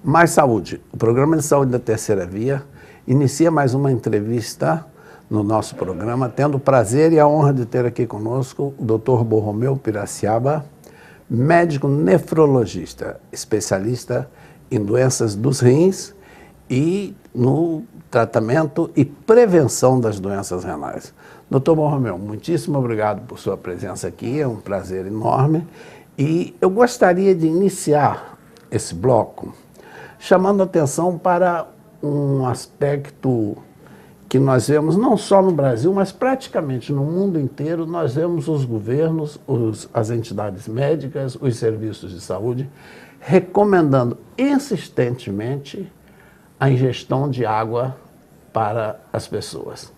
Mais Saúde, o programa de saúde da Terceira Via, inicia mais uma entrevista no nosso programa, tendo o prazer e a honra de ter aqui conosco o Dr. Borromeu Piraciaba, médico nefrologista, especialista em doenças dos rins e no tratamento e prevenção das doenças renais. Dr. Borromeu, muitíssimo obrigado por sua presença aqui, é um prazer enorme. E eu gostaria de iniciar esse bloco chamando atenção para um aspecto que nós vemos não só no Brasil, mas praticamente no mundo inteiro. Nós vemos os governos, as entidades médicas, os serviços de saúde recomendando insistentemente a ingestão de água para as pessoas.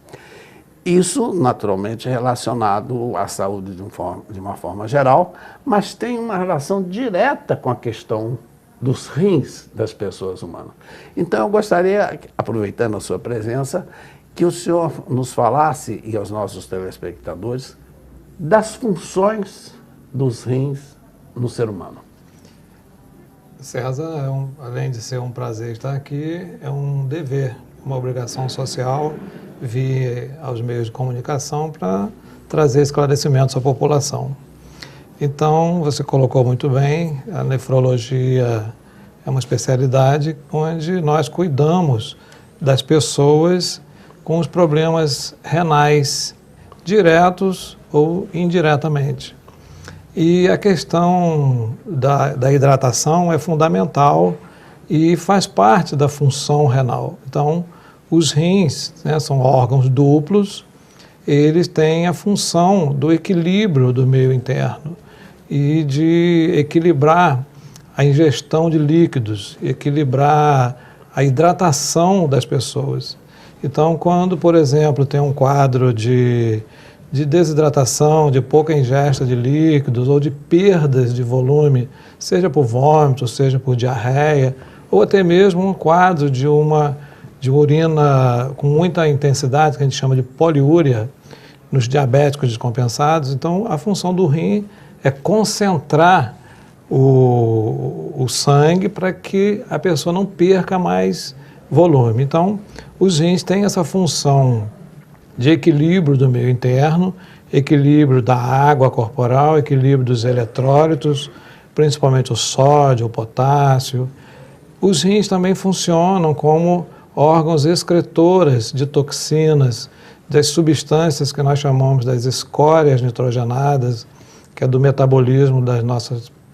Isso, naturalmente, é relacionado à saúde de uma forma geral, mas tem uma relação direta com a questão dos rins das pessoas humanas. Então, eu gostaria, aproveitando a sua presença, que o senhor nos falasse, e aos nossos telespectadores, das funções dos rins no ser humano. César, além de ser um prazer estar aqui, é um dever, uma obrigação social vir aos meios de comunicação para trazer esclarecimentos à população. Então, você colocou muito bem, a nefrologia é uma especialidade onde nós cuidamos das pessoas com os problemas renais, diretos ou indiretamente. E a questão da hidratação é fundamental e faz parte da função renal. Então, os rins, né, são órgãos duplos, eles têm a função do equilíbrio do meio interno e de equilibrar a ingestão de líquidos, equilibrar a hidratação das pessoas. Então, quando, por exemplo, tem um quadro de desidratação, de pouca ingesta de líquidos ou de perdas de volume, seja por vômito, seja por diarreia, ou até mesmo um quadro de urina com muita intensidade, que a gente chama de poliúria, nos diabéticos descompensados. Então, a função do rim é concentrar o sangue para que a pessoa não perca mais volume. Então, os rins têm essa função de equilíbrio do meio interno, equilíbrio da água corporal, equilíbrio dos eletrólitos, principalmente o sódio, o potássio. Os rins também funcionam como órgãos excretores de toxinas, das substâncias que nós chamamos das escórias nitrogenadas, que é do metabolismo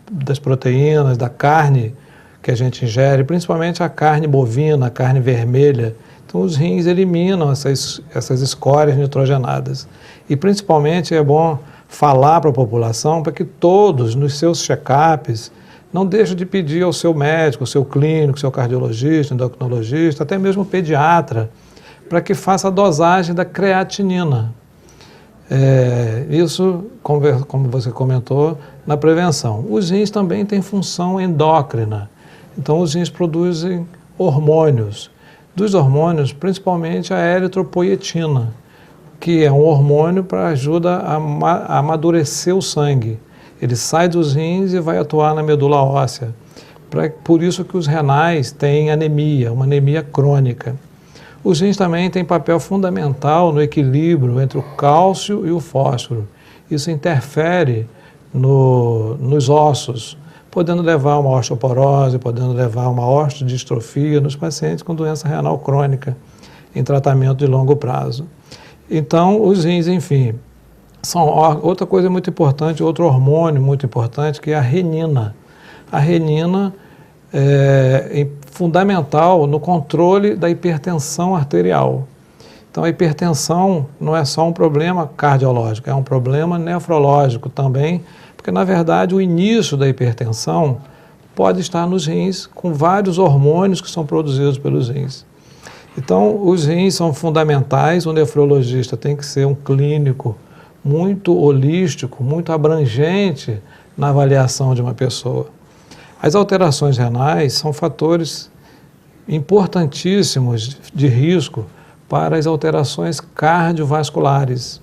das proteínas, da carne que a gente ingere, principalmente a carne bovina, a carne vermelha. Então, os rins eliminam essas escórias nitrogenadas. E, principalmente, é bom falar para a população para que todos, nos seus check-ups, não deixem de pedir ao seu médico, ao seu clínico, ao seu cardiologista, endocrinologista, até mesmo o pediatra, para que faça a dosagem da creatinina. Isso, como você comentou, na prevenção. Os rins também têm função endócrina. Então, os rins produzem hormônios. Dos hormônios, principalmente a eritropoietina, que é um hormônio para ajuda a amadurecer o sangue. Ele sai dos rins e vai atuar na medula óssea. Por isso que os renais têm anemia, uma anemia crônica. Os rins também têm papel fundamental no equilíbrio entre o cálcio e o fósforo. Isso interfere nos ossos, podendo levar a uma osteoporose, podendo levar a uma osteodistrofia nos pacientes com doença renal crônica, em tratamento de longo prazo. Então, os rins, enfim, são outra coisa muito importante, outro hormônio muito importante, que é a renina. A renina é fundamental no controle da hipertensão arterial. Então, a hipertensão não é só um problema cardiológico, é um problema nefrológico também, porque, na verdade, o início da hipertensão pode estar nos rins, com vários hormônios que são produzidos pelos rins. Então, os rins são fundamentais, o nefrologista tem que ser um clínico muito holístico, muito abrangente na avaliação de uma pessoa. As alterações renais são fatores importantíssimos de risco para as alterações cardiovasculares.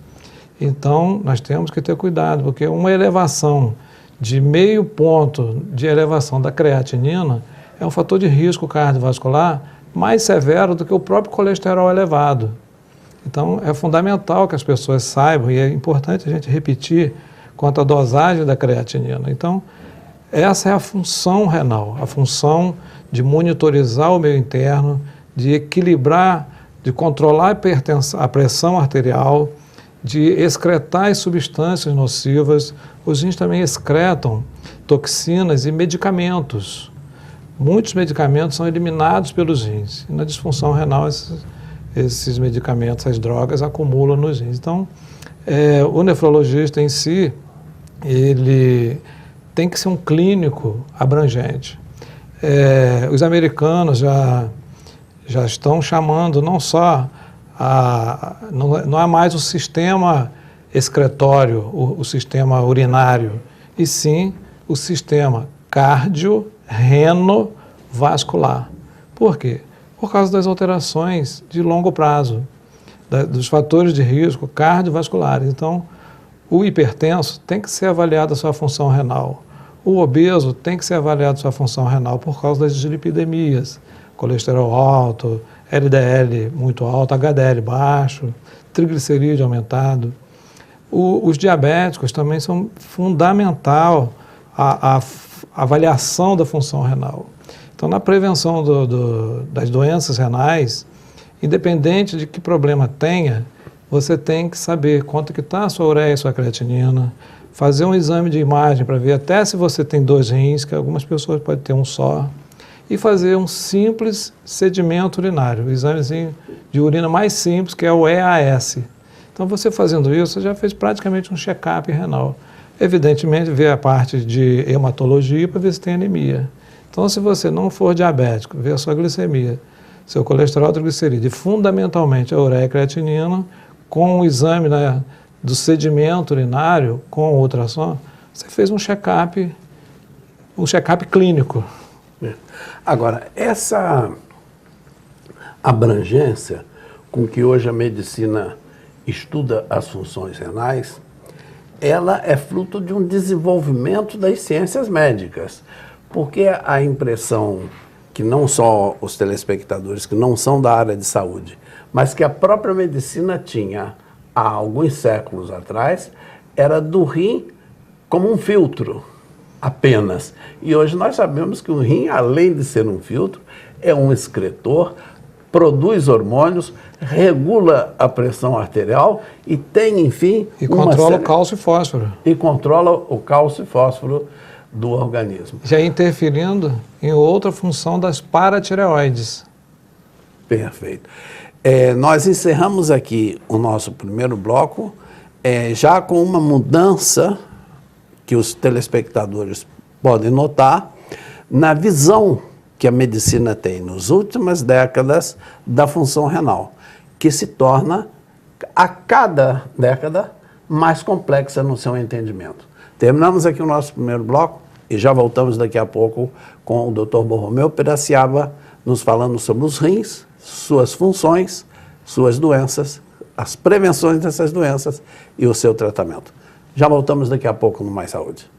Então, nós temos que ter cuidado, porque uma elevação de meio ponto de elevação da creatinina é um fator de risco cardiovascular mais severo do que o próprio colesterol elevado. Então, é fundamental que as pessoas saibam, e é importante a gente repetir quanto à dosagem da creatinina. Então, essa é a função renal, a função de monitorizar o meio interno, de equilibrar, de controlar a pressão arterial, de excretar as substâncias nocivas. Os rins também excretam toxinas e medicamentos. Muitos medicamentos são eliminados pelos rins. E na disfunção renal, esses medicamentos, essas drogas, acumulam nos rins. Então, o nefrologista em si, ele tem que ser um clínico abrangente. Os americanos já estão chamando não só não é mais o sistema excretório, o sistema urinário, e sim o sistema cardio-renovascular. Por quê? Por causa das alterações de longo prazo, dos fatores de risco cardiovasculares. Então, o hipertenso tem que ser avaliado a sua função renal. O obeso tem que ser avaliado a sua função renal por causa das dislipidemias, colesterol alto, LDL muito alto, HDL baixo, triglicerídeo aumentado. Os diabéticos também são fundamental a avaliação da função renal. Então, na prevenção das doenças renais, independente de que problema tenha, você tem que saber quanto que está a sua ureia e a sua creatinina, fazer um exame de imagem para ver até se você tem 2 rins, que algumas pessoas podem ter um só, e fazer um simples sedimento urinário, o examezinho de urina mais simples, que é o EAS. Então, você fazendo isso, você já fez praticamente um check-up renal. Evidentemente, ver a parte de hematologia para ver se tem anemia. Então, se você não for diabético, ver a sua glicemia, seu colesterol, triglicerídeo, e fundamentalmente a ureia e a creatinina, com o exame do sedimento urinário, com o ultrassom, você fez um check-up clínico. Agora, essa abrangência com que hoje a medicina estuda as funções renais, ela é fruto de um desenvolvimento das ciências médicas, porque a impressão que não só os telespectadores que não são da área de saúde, mas que a própria medicina tinha há alguns séculos atrás, era do rim como um filtro apenas. E hoje nós sabemos que o rim, além de ser um filtro, é um excretor, produz hormônios, regula a pressão arterial e tem, enfim... E controla o cálcio e fósforo. E controla o cálcio e fósforo do organismo. Já interferindo em outra função das paratireoides. Perfeito. Nós encerramos aqui o nosso primeiro bloco, já com uma mudança que os telespectadores podem notar na visão que a medicina tem nas últimas décadas da função renal, que se torna a cada década mais complexa no seu entendimento. Terminamos aqui o nosso primeiro bloco e já voltamos daqui a pouco com o Dr. Borromeu Piraciaba nos falando sobre os rins, suas funções, suas doenças, as prevenções dessas doenças e o seu tratamento. Já voltamos daqui a pouco no Mais Saúde.